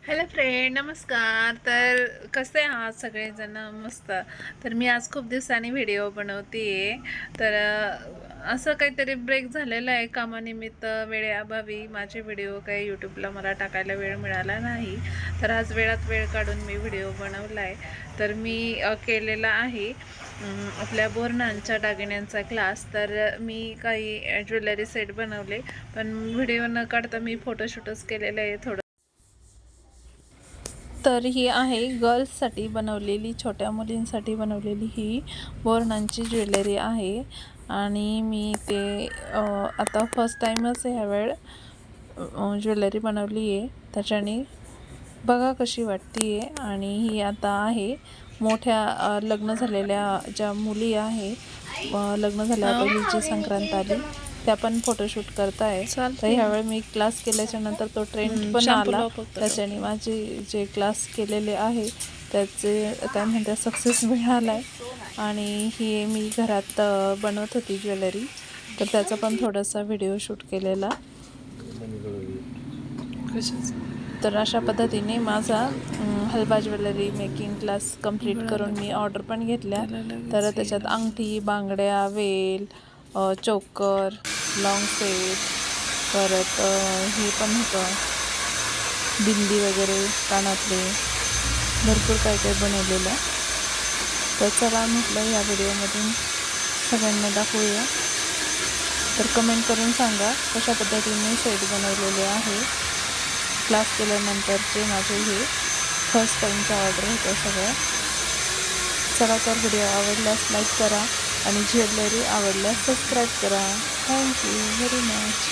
Hello friend, नमस्कार. तर कसे आहात सगळेजण? मस्त. तर मी आज खूप दिवसांनी व्हिडिओ बनवते. तर असं काहीतरी ब्रेक झालेला आहे कामानिमित्त. वेळेअभावी माझे व्हिडिओ काही यूट्यूबला मला टाकायला वेळ मिळाला नाही. तर आज वेळात वेळ काढून मी व्हिडिओ बनवला आहे. तर मी केलेला आहे आपल्या बोरणांच्या दागिन्यांचा क्लास. तर मी काही ज्वेलरी सेट बनवले, पण व्हिडिओ न काढता मी फोटोशूटच केलेलं आहे थोडं. तर ही आहे गर्ल्ससाठी बनवलेली, छोट्या मुलींसाठी बनवलेली ही बोरणांची ज्वेलरी आहे. आणि मी ते आता फर्स्ट टाईमच ह्यावेळ ज्वेलरी बनवली आहे. त्याच्याने बघा कशी वाटते आहे. आणि ही आता आहे मोठ्या लग्न झालेल्या ज्या मुली आहे, लग्न झाल्यावर पहिली जी संक्रांत आली त्या पण फोटोशूट करताय. तर ह्यावेळी मी क्लास केल्याच्या नंतर तो ट्रेंड पण आला. त्याच्याने माझे जे क्लास केलेले आहे त्याचे काय म्हणतात सक्सेस मिळाला आहे. आणि ही मी घरात बनवत होती ज्वेलरी, तर त्याचा पण थोडासा व्हिडिओ शूट केलेला. तर अशा पद्धतीने माझा हलवा ज्वेलरी मेकिंग क्लास कंप्लीट करून मी ऑर्डर पण घेतल्या. तर त्याच्यात अंगठी, बांगड्या, वेल, चोकर, लॉंग सेट, परत हे पण होतं बिंदी वगैरे, कानातले, भरपूर काय काय बनवलेलं. तर चला म्हटलं या व्हिडिओमधून सगळ्यांना दाखवूया. तर कमेंट करून सांगा कशा पद्धतीने सेट बनवलेले आहे. क्लास केल्यानंतरचे माझे हे फर्स्ट टाईमचा ऑर्डर होतं सगळं. चला तर व्हिडिओ आवडल्यास लाईक करा आणि ज्वेलरी आवडल्यास सबस्क्राईब करा. Thank you very much.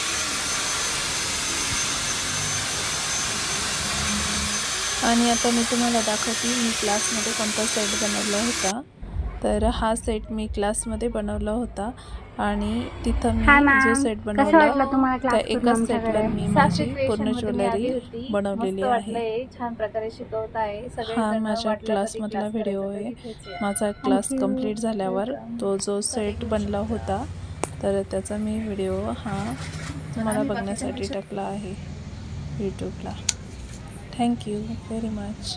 आणि आता मी तुम्हाला दाखवते मी क्लासमध्ये कोणता सेट बनवला होता. तर हा सेट मी क्लासमध्ये बनवला होता आणि तिथं मी जो सेट बनवला त्या एकाच सेटवर मी माझी पूर्ण ज्वेलरी बनवलेली आहे. छान प्रकारे शिकवत आहे. हा माझ्या क्लासमधला व्हिडिओ आहे. माझा क्लास कंप्लीट झाल्यावर तो जो सेट बनला होता तर त्याचा मी व्हिडिओ हा तुम्हाला बघण्यासाठी टाकला आहे यूट्यूबला. Thank you very much.